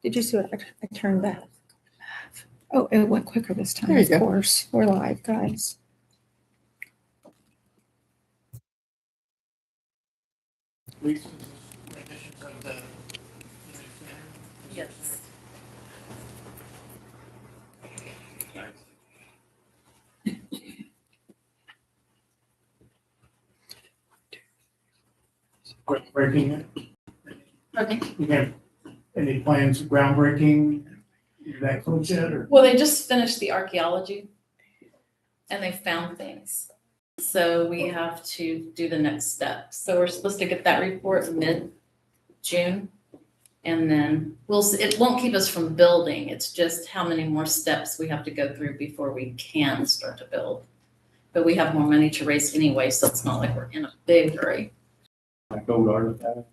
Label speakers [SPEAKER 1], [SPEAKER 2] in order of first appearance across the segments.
[SPEAKER 1] Did you see what I turned that? Oh, it went quicker this time,
[SPEAKER 2] There you
[SPEAKER 1] of
[SPEAKER 2] go.
[SPEAKER 1] course. We're live, guys.
[SPEAKER 3] Lisa's renditions of the
[SPEAKER 4] Yes.
[SPEAKER 3] groundbreaking.
[SPEAKER 4] Okay.
[SPEAKER 3] You have any plans, groundbreaking, that close yet, or?
[SPEAKER 4] Well, they just finished the archaeology and they found things. So we have to do the next step. So we're supposed to get that report mid-June. And then it won't keep us from building. It's just how many more steps we have to go through before we can start to build. But we have more money to raise anyway, so it's not like we're in a big hurry.
[SPEAKER 5] Like old artifacts.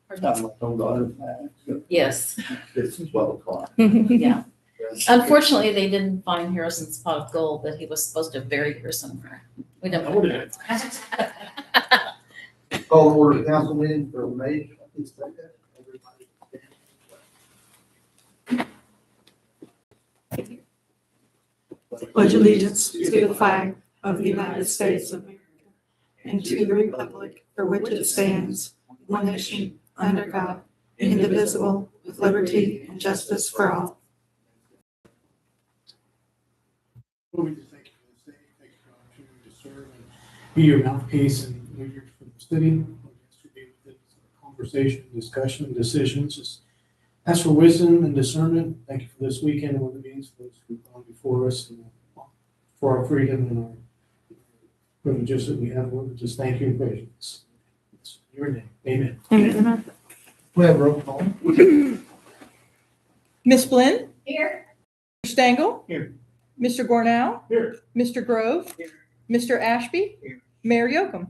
[SPEAKER 4] Pardon?
[SPEAKER 5] Like old artifacts.
[SPEAKER 4] Yes,
[SPEAKER 5] It's 12 o'clock.
[SPEAKER 4] yeah. Unfortunately, they didn't find Harrison's pot of gold that he was supposed to bury here somewhere. We don't know.
[SPEAKER 5] Call to order council meeting for May 22nd. Everybody stand.
[SPEAKER 6] Pledge allegiance to the flag of the United States of America and to the republic for which it stands, one nation, under God, indivisible, with liberty and justice for all.
[SPEAKER 3] Lord, we just thank you for this day, thank you for the opportunity to serve and be your mouthpiece and leader for the city. Lord, we ask you to be with us in Conversation, discussion, decisions. Just ask for wisdom and discernment. Thank you for this weekend and what it means for those who've gone before us and for our freedom and our privileges that we have. Lord, just thank you and praise you. It's in your name. Amen.
[SPEAKER 1] Amen.
[SPEAKER 5] We have roll call.
[SPEAKER 1] Miss Flynn?
[SPEAKER 4] Here.
[SPEAKER 1] Mr. Stengel?
[SPEAKER 3] Here.
[SPEAKER 1] Mr. Gornow?
[SPEAKER 3] Here.
[SPEAKER 1] Mr. Grove?
[SPEAKER 3] Here.
[SPEAKER 1] Mr. Ashby?
[SPEAKER 5] Here.
[SPEAKER 1] Mayor Yocum?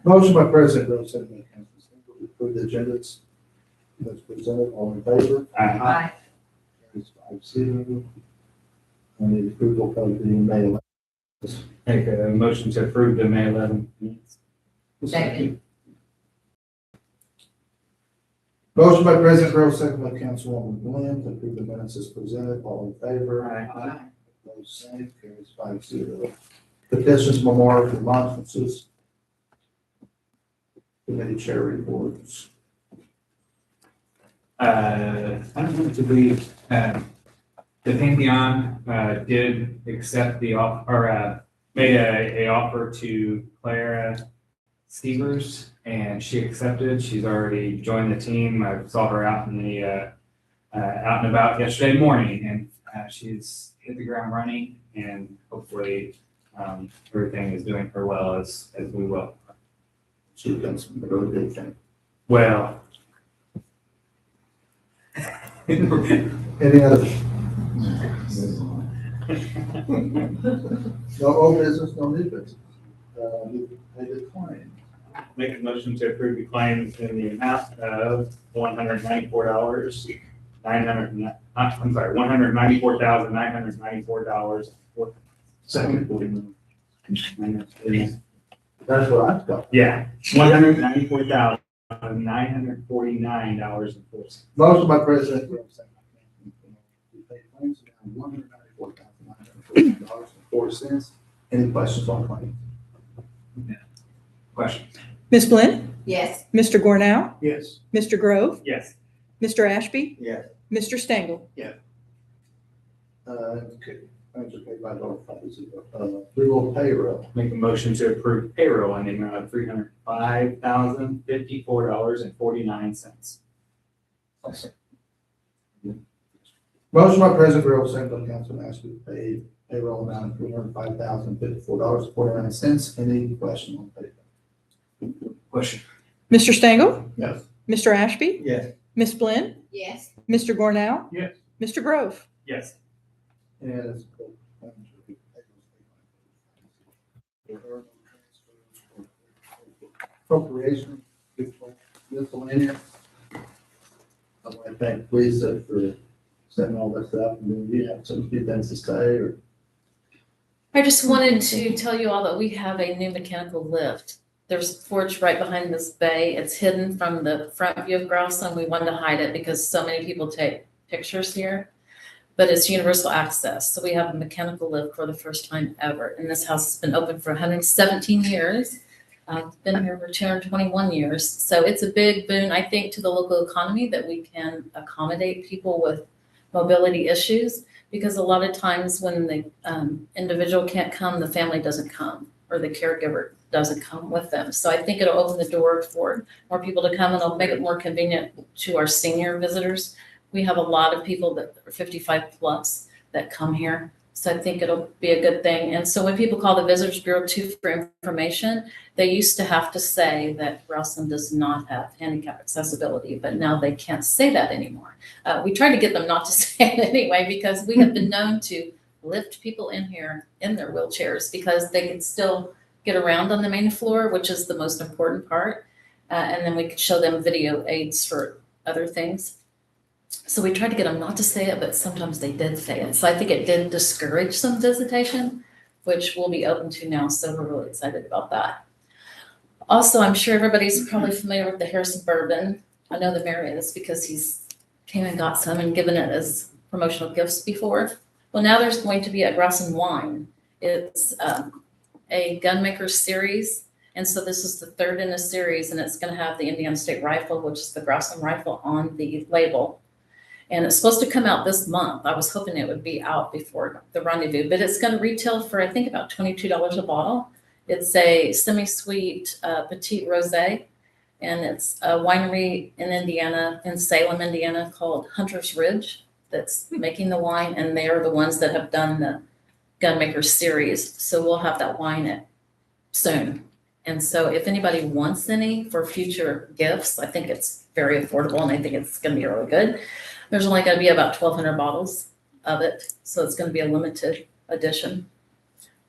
[SPEAKER 5] Motion by President Rose, second by Councilman Stengel, to approve the agendas as presented. All in favor?
[SPEAKER 4] Aye.
[SPEAKER 5] Carries 5-0. I need approval of the May 11th.
[SPEAKER 7] Make a motion to approve the May 11th minutes.
[SPEAKER 4] Second.
[SPEAKER 5] Motion by President Rose, second by Councilwoman Glenn, to approve the minutes as presented. All in favor?
[SPEAKER 7] Aye.
[SPEAKER 5] Opposed, same. Carries 5-0. Petitions, memorials, remonstrances. Committee chair reports.
[SPEAKER 7] I don't know, did we, the Pantheon, did accept the offer, made a offer to Clara Stevers, and she accepted. She's already joined the team. I saw her out in the, out and about yesterday morning, and she's hit the ground running, and hopefully, everything is doing her well as we will.
[SPEAKER 5] She's done some really good things.
[SPEAKER 7] Well.
[SPEAKER 5] Any other? No old business, no new business. They decline.
[SPEAKER 7] Make a motion to approve the claims in the amount of $194, $194,994.
[SPEAKER 5] Second. That's what I've got.
[SPEAKER 7] Yeah, $194,949.04.
[SPEAKER 5] Motion by President Rose, second by Councilman Stengel, to pay claims amount $194,949.04. Any questions on claims?
[SPEAKER 7] Question?
[SPEAKER 1] Miss Flynn?
[SPEAKER 4] Yes.
[SPEAKER 1] Mr. Gornow?
[SPEAKER 3] Yes.
[SPEAKER 1] Mr. Grove?
[SPEAKER 7] Yes.
[SPEAKER 1] Mr. Ashby?
[SPEAKER 5] Yes.
[SPEAKER 1] Mr. Stengel?
[SPEAKER 5] Okay. Claims are paid by vote of 5-0. Approval of payroll.
[SPEAKER 7] Make a motion to approve payroll in the amount of $305,054.49.
[SPEAKER 5] Motion by President Rose, second by Councilman Ashby, to pay payroll amount of $305,054.49. Any question on payroll?
[SPEAKER 7] Question?
[SPEAKER 1] Mr. Stengel?
[SPEAKER 5] Yes.
[SPEAKER 1] Mr. Ashby?
[SPEAKER 5] Yes.
[SPEAKER 1] Miss Flynn?
[SPEAKER 4] Yes.
[SPEAKER 1] Mr. Gornow?
[SPEAKER 3] Yes.
[SPEAKER 1] Mr. Grove?
[SPEAKER 7] Yes.
[SPEAKER 5] And it's appropriation, miscellaneous. I want to thank Lisa for setting all this up, and do you have some good things to say, or?
[SPEAKER 4] I just wanted to tell you all that we have a new mechanical lift. There's a porch right behind this bay. It's hidden from the front view of Grosseland. We wanted to hide it because so many people take pictures here. But it's universal access. So we have a mechanical lift for the first time ever. And this house has been open for 117 years. I've been here for 221 years. So it's a big boon, I think, to the local economy that we can accommodate people with mobility issues. Because a lot of times when the individual can't come, the family doesn't come, or the caregiver doesn't come with them. So I think it'll open the door for more people to come, and it'll make it more convenient to our senior visitors. We have a lot of people that are 55 plus that come here. So I think it'll be a good thing. And so when people call the Visitors Bureau too for information, they used to have to say that Grosseland does not have handicap accessibility, but now they can't say that anymore. We tried to get them not to say it anyway, because we have been known to lift people in here in their wheelchairs because they can still get around on the main floor, which is the most important part. And then we could show them video aids for other things. So we tried to get them not to say it, but sometimes they did say it. So I think it did discourage some visitation, which we'll be open to now. So we're really excited about that. Also, I'm sure everybody's probably familiar with the Harrison Bourbon. I know the mayor is because he's came and got some and given it as promotional gifts before. Well, now there's going to be a Grosseland Wine. It's a gunmaker series. And so this is the third in a series, and it's going to have the Indiana State Rifle, which is the Grosseland Rifle, on the label. And it's supposed to come out this month. I was hoping it would be out before the rendezvous, but it's going to retail for, I think, about $22 a bottle. It's a semi-sweet petite rosé, and it's a winery in Indiana, in Salem, Indiana, called Hunter's Ridge that's making the wine, and they are the ones that have done the Gunmaker series. So we'll have that wine soon. And so if anybody wants any for future gifts, I think it's very affordable, and I think it's going to be really good. There's only going to be about 1,200 bottles of it, so it's going to be a limited edition.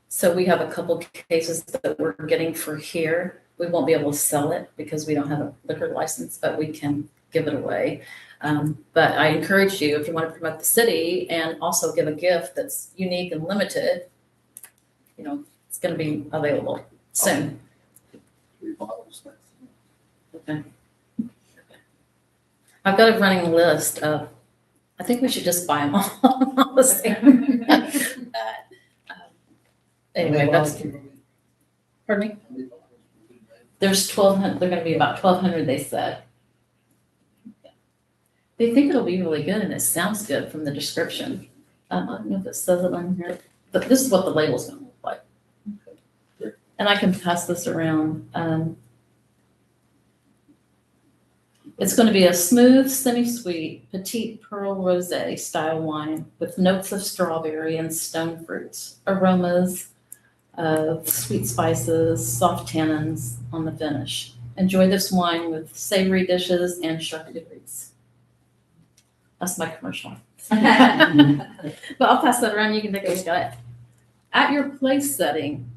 [SPEAKER 4] So we have a couple cases that we're getting for here. We won't be able to sell it because we don't have a liquor license, but we can give it away. But I encourage you, if you want to promote the city and also give a gift that's unique and limited, you know, it's going to be available soon.
[SPEAKER 5] 3 bottles.
[SPEAKER 4] Okay. I've got a running list of, I think we should just buy them all. Honestly. Anyway, that's, pardon me? There's 1,200, they're going to be about 1,200, they said. They think it'll be really good, and it sounds good from the description. I don't know if it says it on here, but this is what the label's going to look like. And I can pass this around. It's going to be a smooth, semi-sweet, petite pearl rosé style wine with notes of strawberry and stone fruits, aromas of sweet spices, soft tannins on the finish. Enjoy this wine with savory dishes and charcuteries. That's my commercial. But I'll pass that around. You can take a look at it. At your place setting,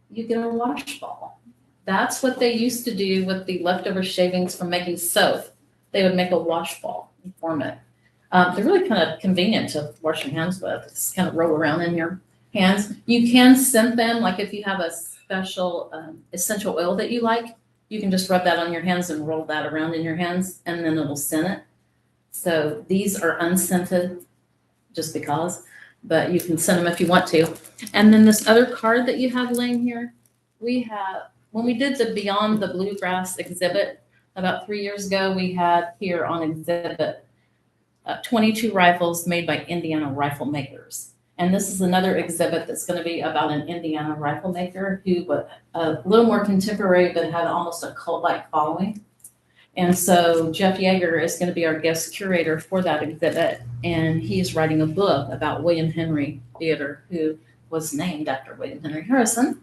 [SPEAKER 4] you get a wash ball. That's what they used to do with the leftover shavings from making soap. They would make a wash ball and form it. They're really kind of convenient to wash your hands with. Just kind of roll around in your hands. You can scent them, like if you have a special essential oil that you like, you can just rub that on your hands and roll that around in your hands, and then it'll scent it. So these are unscented just because, but you can scent them if you want to. And then this other card that you have laying here, we have, when we did the Beyond the Bluegrass exhibit about 3 years ago, we had here on exhibit 22 rifles made by Indiana rifle makers. And this is another exhibit that's going to be about an Indiana rifle maker who was a little more contemporary, but had almost a cult-like following. And so Jeff Yeager is going to be our guest curator for that exhibit. And he's writing a book about William Henry Theater, who was named after William Henry Harrison.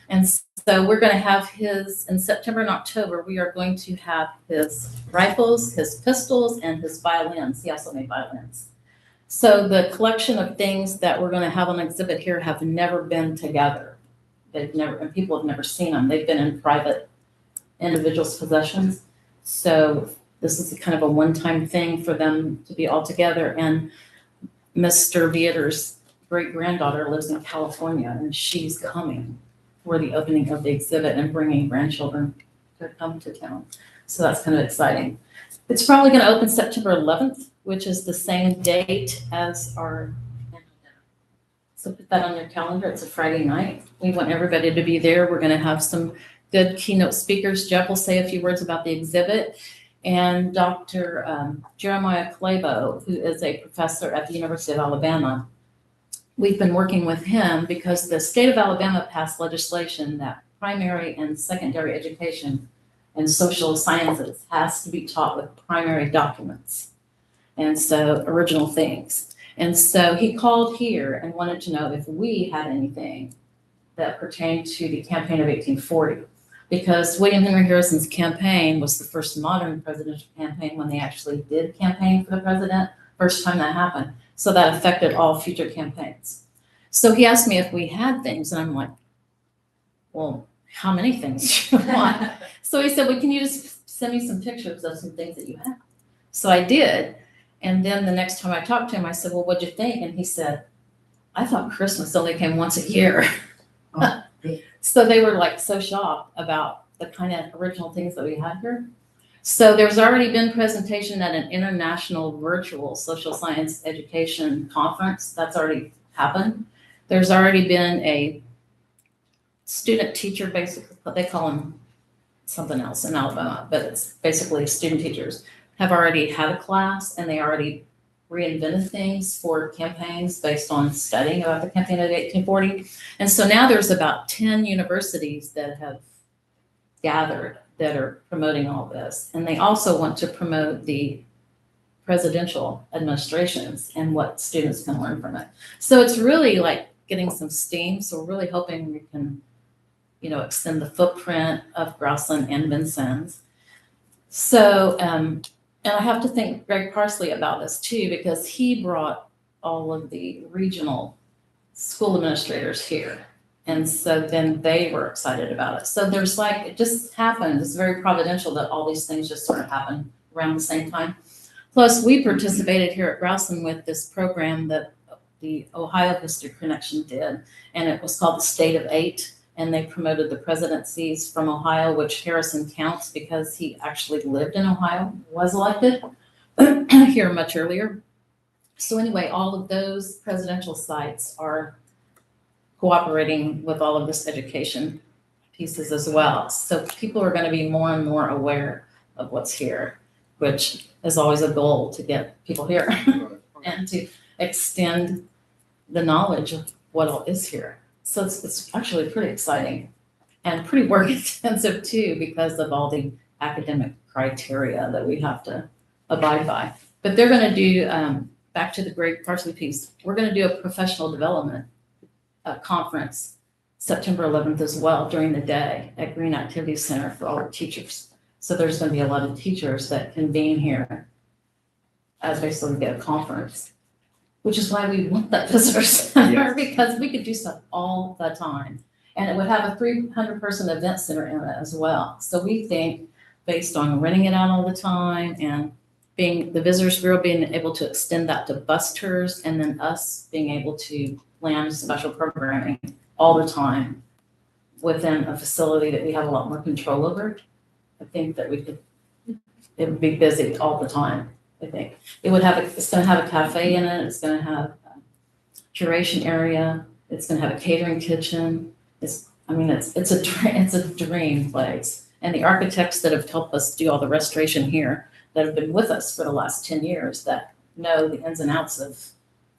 [SPEAKER 4] And so we're going to have his, in September and October, we are going to have his rifles, his pistols, and his violins. He also made violins. So the collection of things that we're going to have on exhibit here have never been together. They've never, and people have never seen them. They've been in private individuals' possessions. So this is kind of a one-time thing for them to be all together. And Mr. Vieter's great-granddaughter lives in California, and she's coming for the opening of the exhibit and bringing grandchildren to come to town. So that's kind of exciting. It's probably going to open September 11th, which is the same date as our annual dinner. So put that on your calendar. It's a Friday night. We want everybody to be there. We're going to have some good keynote speakers. Jeff will say a few words about the exhibit. And Dr. Jeremiah Clabo, who is a professor at the University of Alabama. We've been working with him because the state of Alabama passed legislation that primary and secondary education in social sciences has to be taught with primary documents. And so original things. And so he called here and wanted to know if we had anything that pertained to the campaign of 1840. Because William Henry Harrison's campaign was the first modern presidential campaign when they actually did campaign for the president, first time that happened. So that affected all future campaigns. So he asked me if we had things, and I'm like, well, how many things do you want? So he said, well, can you just send me some pictures of some things that you have? So I did. And then the next time I talked to him, I said, well, what'd you think? And he said, I thought Christmas only came once a year.
[SPEAKER 5] Oh, good.
[SPEAKER 4] So they were like so shocked about the kind of original things that we had here. So there's already been presentation at an international virtual social science education conference. That's already happened. There's already been a student teacher, basically, they call them something else in Alabama, but it's basically student teachers have already had a class and they already reinvented things for campaigns based on studying about the campaign of 1840. And so now there's about 10 universities that have gathered that are promoting all this. And they also want to promote the presidential administrations and what students can learn from it. So it's really like getting some steam. So we're really hoping we can, extend the footprint of Grassland and Vincennes. So, and I have to thank Greg Parsley about this too, because he brought all of the regional school administrators here. And so then they were excited about it. So there's it just happened. It's very providential that all these things just sort of happen around the same time. Plus, we participated here at Growson with this program that the Ohio History Connection did, and it was called the State of Eight. And they promoted the presidencies from Ohio, which Harrison counts because he actually lived in Ohio, was elected here much earlier. So anyway, all of those presidential sites are cooperating with all of this education pieces as well. So people are going to be more and more aware of what's here, which is always a goal to get people here and to extend the knowledge of what all is here. So it's actually pretty exciting and pretty work intensive too, because of all the academic criteria that we have to abide by. But they're going to do, back to the Greg Parsley piece, we're going to do a professional development conference September 11th as well during the day at Green Activities Center for all the teachers. So there's going to be a lot of teachers that convene here as basically get a conference, which is why we want that visitor center,
[SPEAKER 7] Yes.
[SPEAKER 4] because we could do stuff all the time. And it would have a 300-person event center in it as well. So we think, based on renting it out all the time and being the Visitors Bureau being able to extend that to bus tours, and then us being able to plan special programming all the time within a facility that we have a lot more control over, I think that it would be busy all the time. I think it's going to have a cafe in it. It's going to have a curation area. It's going to have a catering kitchen. It's a dream place. And the architects that have helped us do all the restoration here, that have been with us for the last 10 years, that know the ins and outs of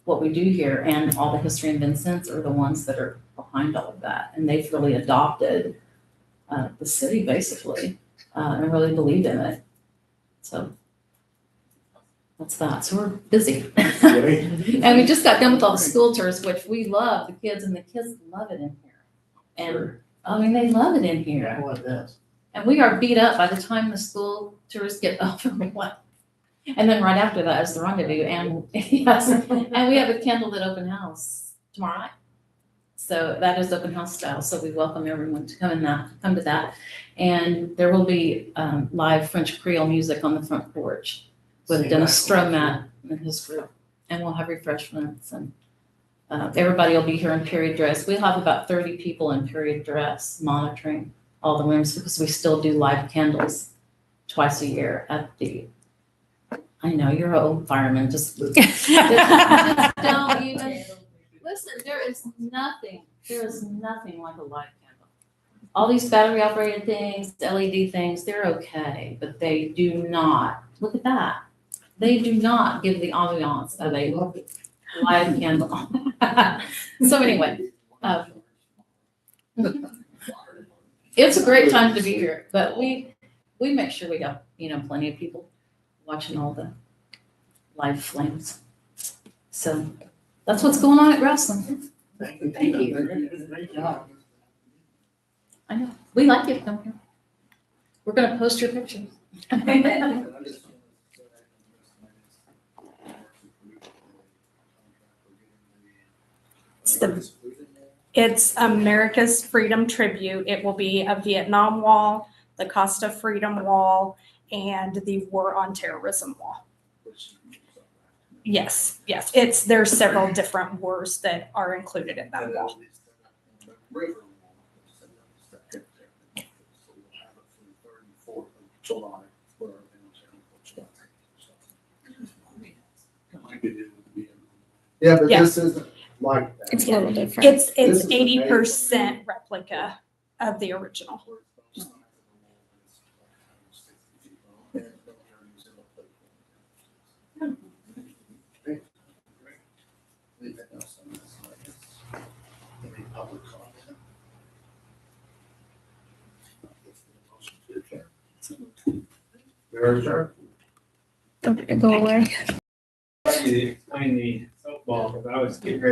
[SPEAKER 4] what we do here and all the history in Vincennes, are the ones that are behind all of that. And they've really adopted the city basically and really believed in it. So that's that. So we're busy. And we just got done with all the school tours, which we love, the kids, and the kids love it in here. And I mean, they love it in here.
[SPEAKER 5] Yeah, like that.
[SPEAKER 4] And we are beat up by the time the school tours get over with. And then right after that is the rendezvous. And yes, and we have a candlelit open house tomorrow night. So that is open house style. So we welcome everyone to come to that. And there will be live French Creole music on the front porch with Dennis Stromat and his group. and we'll have refreshments and everybody will be here in period dress. We'll have about 30 people in period dress monitoring all the rooms because we still do live candles twice a year at the, I know, you're an old fireman, just don't even, listen, there is nothing like a live candle. All these battery operated things, LED things, they're okay, but they do not, look at that. They do not give the ambiance of a live candle. So anyway, it's a great time to be here, but we make sure we have, plenty of people watching all the live flames. So that's what's going on at Grassland.
[SPEAKER 3] Thank you.
[SPEAKER 4] Thank you.
[SPEAKER 3] Great job.
[SPEAKER 4] I know, we like it, come here. We're gonna post your pictures.
[SPEAKER 2] It's America's Freedom Tribute. It will be a Vietnam Wall, the Costa Freedom Wall, and the War on Terrorism Wall. Yes, there's several different wars that are included in that wall.
[SPEAKER 5] Yeah, but
[SPEAKER 2] Yeah.
[SPEAKER 5] this isn't like that.
[SPEAKER 1] It's a little different.
[SPEAKER 2] It's
[SPEAKER 5] This is
[SPEAKER 2] 80% replica of the original.
[SPEAKER 5] Any public comment? Very sure.
[SPEAKER 1] Don't go away.
[SPEAKER 7] Explain the softball, because I was getting ready